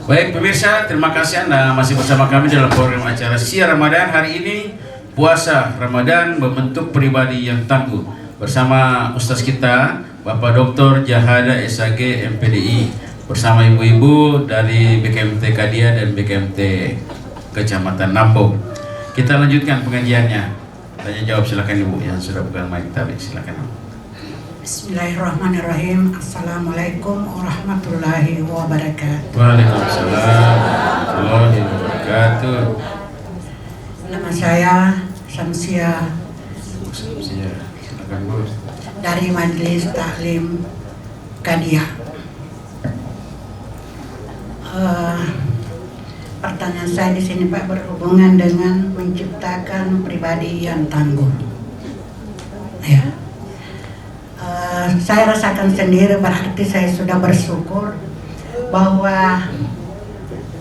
Baik pemirsa, terima kasih Anda masih bersama kami dalam program acara Siar Ramadan. Hari ini puasa Ramadan membentuk pribadi yang tangguh, bersama Ustaz kita Bapak Dr. Jahada SAG MPDI, bersama ibu-ibu dari BKMT Kadia dan BKMT Kecamatan Nambo. Kita lanjutkan pengajiannya. Tanya jawab, silakan ibu yang sudah bukan mic tadi, silakan. Bismillahirrahmanirrahim. Assalamualaikum warahmatullahi wabarakatuh. Waalaikumsalam warahmatullahi wabarakatuh. Nama saya Samsia Silakan Bu. dari Majelis Taklim Kadia. Pertanyaan saya di sini Pak berhubungan dengan menciptakan pribadi yang tangguh. Ya. Saya rasakan sendiri, berarti saya sudah bersyukur bahwa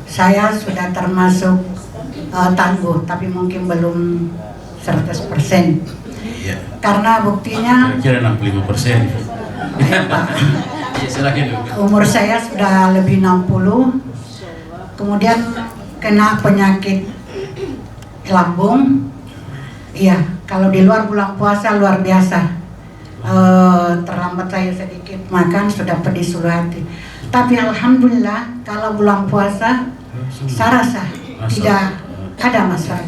saya sudah termasuk tangguh, tapi mungkin belum 100%. Iya. Karena buktinya Kira-kira 65%. ya, Pak, Ya, silakan Bu. umur saya sudah lebih 60, kemudian kena penyakit lambung. Iya, kalau di luar bulan puasa luar biasa. Terlambat saya sedikit makan, sudah pedih seluruh hati. Tapi alhamdulillah kalau bulan puasa saya rasa tidak ada masalah.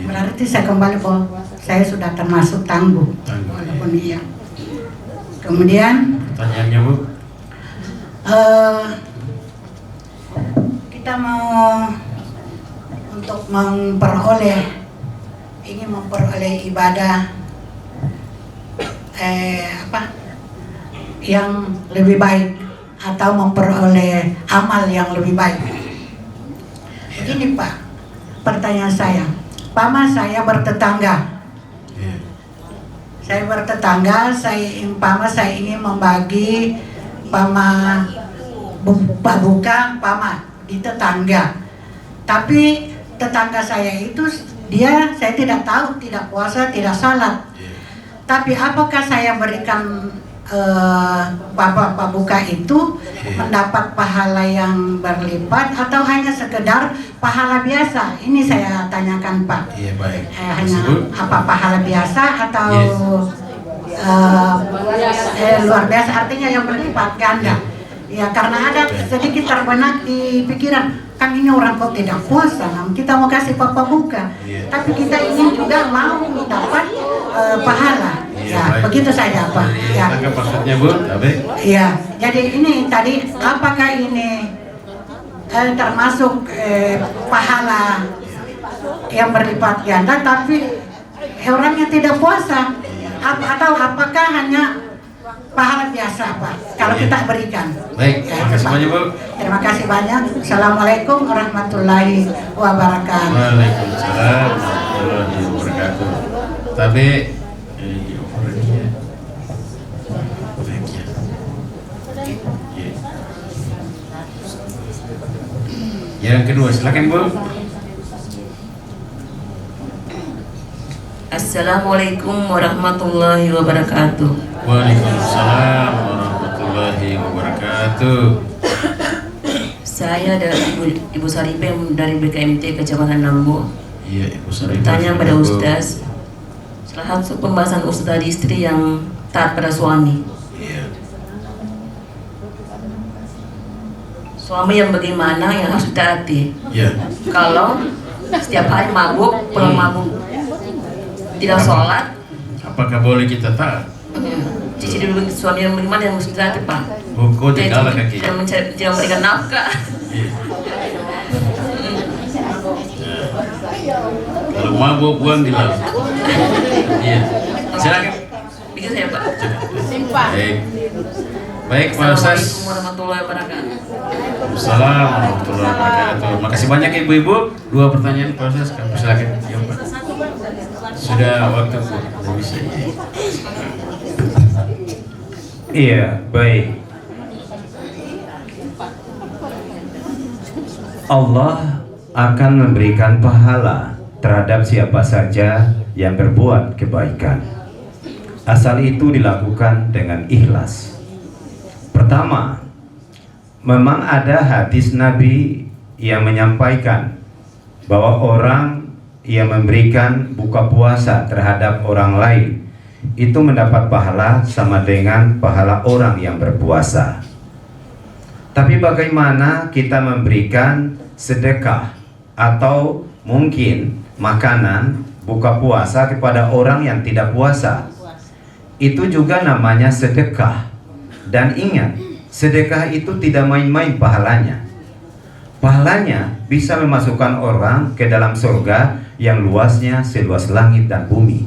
Berarti saya kembali bahwa saya sudah termasuk tangguh. Walaupun iya. Kemudian Pertanyaannya Bu. kita mau untuk ingin memperoleh ibadah yang lebih baik atau memperoleh amal yang lebih baik. Begini Pak, pertanyaan saya, Pama saya bertetangga. Saya bertetangga, saya ingin membagi Pama buka Pama di tetangga. Tapi tetangga saya itu saya tidak tahu, tidak puasa, tidak salat. Tapi apakah saya berikan Bapak Buka itu mendapat pahala yang berlipat atau hanya sekedar pahala biasa? Ini saya tanyakan Pak. Iya, baik. Hanya apa pahala biasa atau luar biasa, artinya yang berlipat ganda. Ya, karena ada sedikit terbenak di pikiran, kan ini orang kok tidak puasa, kita mau kasih Bapak Buka, tapi kita ingin juga mau mendapat pahala. Ya, begitu saja Pak. Ya. Maksudnya Bu, Ya, jadi ini tadi apakah ini termasuk pahala yang berlipat ganda, tapi orangnya tidak puasa, atau apakah hanya pahala biasa Pak kalau kita berikan? Baik, terima kasih banyak Bu. Terima kasih banyak. Assalamualaikum warahmatullahi wabarakatuh. Waalaikumsalam warahmatullahi wabarakatuh. Tapi yang kedua, silakan Bu. Assalamualaikum warahmatullahi wabarakatuh. Waalaikumsalam warahmatullahi wabarakatuh. Saya dari Ibu Saripem dari BKMT Kecamatan Nambo. Iya, Ibu Saripem. Bertanya pada Ustaz, salah satu pembahasan Ustaz tadi, istri yang taat pada suami. Iya. Suami yang bagaimana yang harus ditaati? Iya. Kalau setiap hari mabuk, pulang mabuk, tidak sholat, Apakah boleh kita taat? cici dulu suami yang bagaimana yang harus ditaati Pak? Hukum tinggal kaki. Jangan memberikan nafkah. Kalau mabuk buang di laut. Iya. Silakan. Begitu saya Pak. Baik. Baik, Pak Ustaz. Assalamualaikum warahmatullahi wabarakatuh. Assalamualaikum warahmatullahi wabarakatuh. Makasih banyak ibu-ibu. 2 pertanyaan Pak Ustaz, kami silakan jawab Pak. Sudah waktu Bu. Bisa. Iya, baik. Allah akan memberikan pahala terhadap siapa saja yang berbuat kebaikan, asal itu dilakukan dengan ikhlas. Pertama, memang ada hadis Nabi yang menyampaikan bahwa orang yang memberikan buka puasa terhadap orang lain itu mendapat pahala sama dengan pahala orang yang berpuasa. Tapi bagaimana kita memberikan sedekah atau mungkin makanan buka puasa kepada orang yang tidak puasa? Itu juga namanya sedekah. Dan ingat, sedekah itu tidak main-main pahalanya. Pahalanya bisa memasukkan orang ke dalam surga yang luasnya seluas langit dan bumi.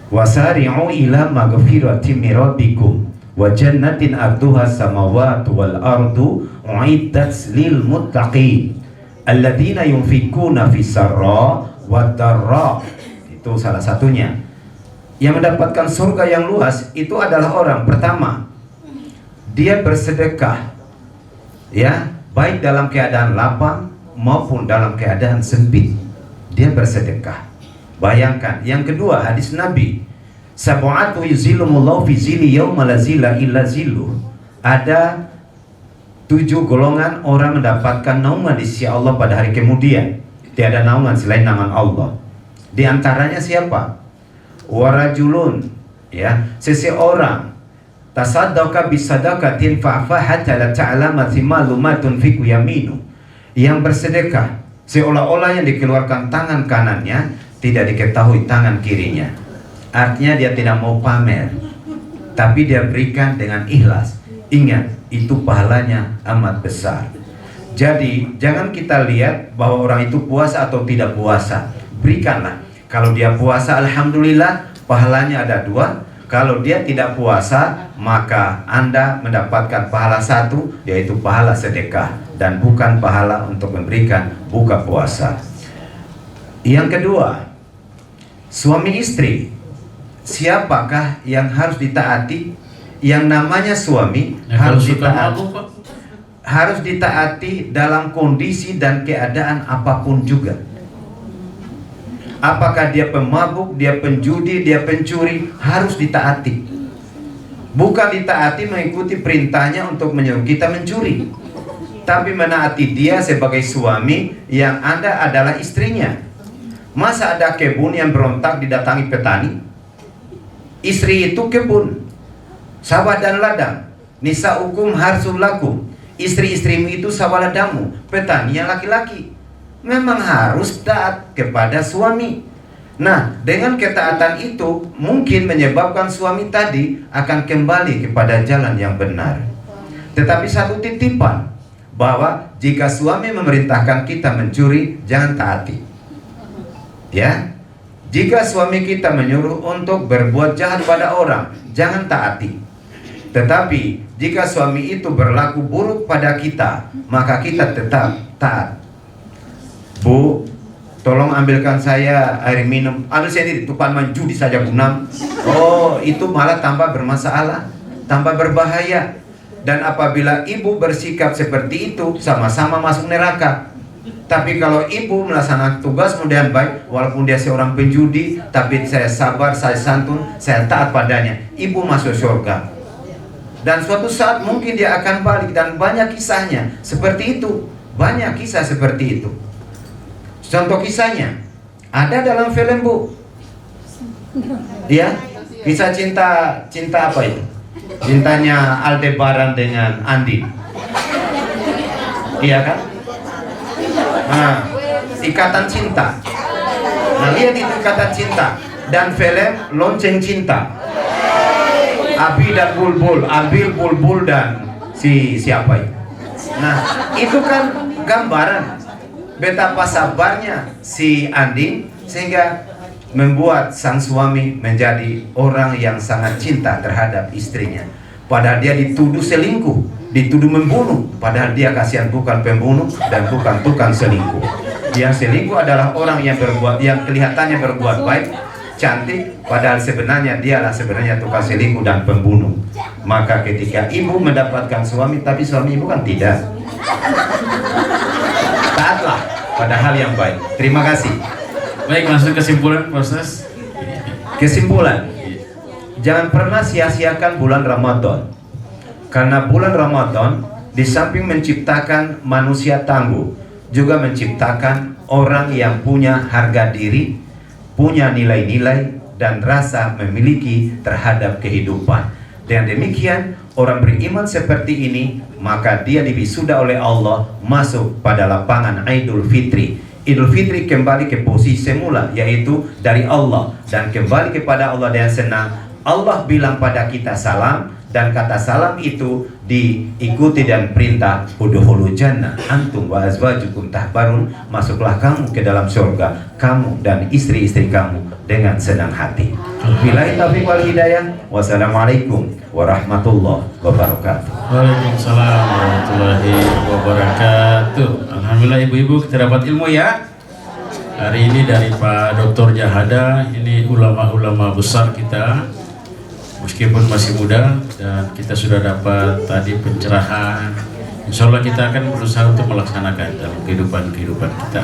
Wasari'u ila maghfiratin min rabbikum wa jannatin arduha samawati wal ardu uiddat lil muttaqin alladzina yunfikuna fis sarra wad dharra. Itu salah satunya. Yang mendapatkan surga yang luas itu adalah orang pertama, dia bersedekah, ya, baik dalam keadaan lapang maupun dalam keadaan sempit, dia bersedekah. Bayangkan. Yang kedua, hadis Nabi, sab'atu yuzillumullahu fi zilli yauma la zilla illa zilluh. Ada 7 golongan orang mendapatkan naungan di sisi Allah pada hari kemudian. Tiada naungan selain naungan Allah. Di antaranya siapa? Warajulun, ya, seseorang tasaddaqa bisadaqatin fa'fa hatta la ta'lama shimalu ma tunfiqu yaminu, yang bersedekah seolah-olah yang dikeluarkan tangan kanannya tidak diketahui tangan kirinya. Artinya dia tidak mau pamer, tapi dia berikan dengan ikhlas. Ingat, itu pahalanya amat besar. Jadi jangan kita lihat bahwa orang itu puasa atau tidak puasa. Berikanlah. Kalau dia puasa, alhamdulillah, pahalanya ada 2. Kalau dia tidak puasa, maka Anda mendapatkan pahala 1, yaitu pahala sedekah, dan bukan pahala untuk memberikan buka puasa. Yang kedua, suami istri. Siapakah yang harus ditaati? Yang namanya suami harus ditaati dalam kondisi dan keadaan apapun juga. Apakah dia pemabuk, dia penjudi, dia pencuri, harus ditaati. Bukan ditaati mengikuti perintahnya untuk menyuruh kita mencuri, tapi menaati dia sebagai suami yang Anda adalah istrinya. Masa ada kebun yang berontak didatangi petani? Istri itu kebun, sawah dan ladang. Nisa'ukum harsul lakum. Istri-istrimu itu sawah ladangmu, petani yang laki-laki. Memang harus taat kepada suami. Nah, dengan ketaatan itu mungkin menyebabkan suami tadi akan kembali kepada jalan yang benar. Tetapi satu titipan, bahwa jika suami memerintahkan kita mencuri, jangan taati. Ya, jika suami kita menyuruh untuk berbuat jahat pada orang, jangan taati. Tetapi jika suami itu berlaku buruk pada kita, maka kita tetap taat. Bu, tolong ambilkan saya air minum. Ambil sendiri, tupan menjudi saja bunam. Oh, itu malah tambah bermasalah, tambah berbahaya. Dan apabila ibu bersikap seperti itu, sama-sama masuk neraka. Tapi kalau ibu melaksanakan tugas kemudian baik, walaupun dia seorang penjudi, tapi saya sabar, saya santun, saya taat padanya, ibu masuk surga. Dan suatu saat mungkin dia akan balik, dan banyak kisahnya seperti itu. Banyak kisah seperti itu. Contoh kisahnya ada dalam film, Bu. Ya, kisah cinta apa itu? Cintanya Aldebaran dengan Andi. Iya kan? Nah, Ikatan Cinta. Nah, lihat itu Ikatan Cinta. Dan film Lonceng Cinta. Abi dan Bulbul, Abil, Bulbul dan siapa itu? Nah, itu kan gambaran betapa sabarnya si Andi sehingga membuat sang suami menjadi orang yang sangat cinta terhadap istrinya. Padahal dia dituduh selingkuh, dituduh membunuh, padahal dia kasihan bukan pembunuh dan bukan tukang selingkuh. Yang selingkuh adalah orang yang kelihatannya berbuat baik, cantik, padahal sebenarnya dialah sebenarnya tukang selingkuh dan pembunuh. Maka ketika ibu mendapatkan suami, tapi suami ibu kan tidak, taatlah pada hal yang baik. Terima kasih. Baik, langsung kesimpulan proses. Kesimpulan, jangan pernah sia-siakan bulan Ramadan. Karena bulan Ramadan di samping menciptakan manusia tangguh, juga menciptakan orang yang punya harga diri, punya nilai-nilai dan rasa memiliki terhadap kehidupan. Dengan demikian, orang beriman seperti ini, maka dia diwisuda oleh Allah masuk pada lapangan Idul Fitri. Idul Fitri kembali ke posisi semula, yaitu dari Allah, dan kembali kepada Allah dengan senang. Allah bilang pada kita salam, dan kata salam itu diikuti dan perintah udkhulul jannah antum wa azwajukum tahbarun, masuklah kamu ke dalam surga, kamu dan istri-istri kamu dengan senang hati. Billahi taufiq wal hidayah. Wassalamualaikum warahmatullahi wabarakatuh. Waalaikumsalam warahmatullahi wabarakatuh. Alhamdulillah ibu-ibu kita dapat ilmu ya. Hari ini dari Pak Dr. Jahada, ini ulama-ulama besar kita. Meskipun masih muda dan kita sudah dapat tadi pencerahan, insya Allah kita akan berusaha untuk melaksanakan dalam kehidupan kita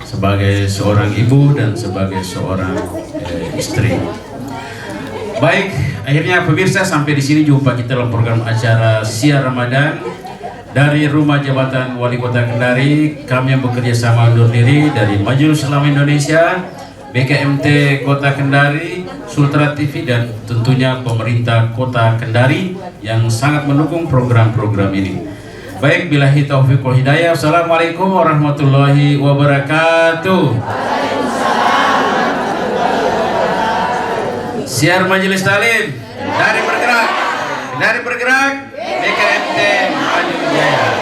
sebagai seorang ibu dan sebagai seorang istri. Baik, akhirnya pemirsa sampai di sini jumpa kita dalam program acara Siar Ramadan dari Rumah Jabatan Wali Kota Kendari. Kami yang bekerja sama undur diri dari Majelis Ulama Indonesia, BKMT Kota Kendari, Sultra TV, dan tentunya pemerintah Kota Kendari yang sangat mendukung program-program ini. Baik, billahi taufiq wal hidayah. Assalamualaikum warahmatullahi wabarakatuh. Siar Majelis Talim dari bergerak BKMT Maju Jaya.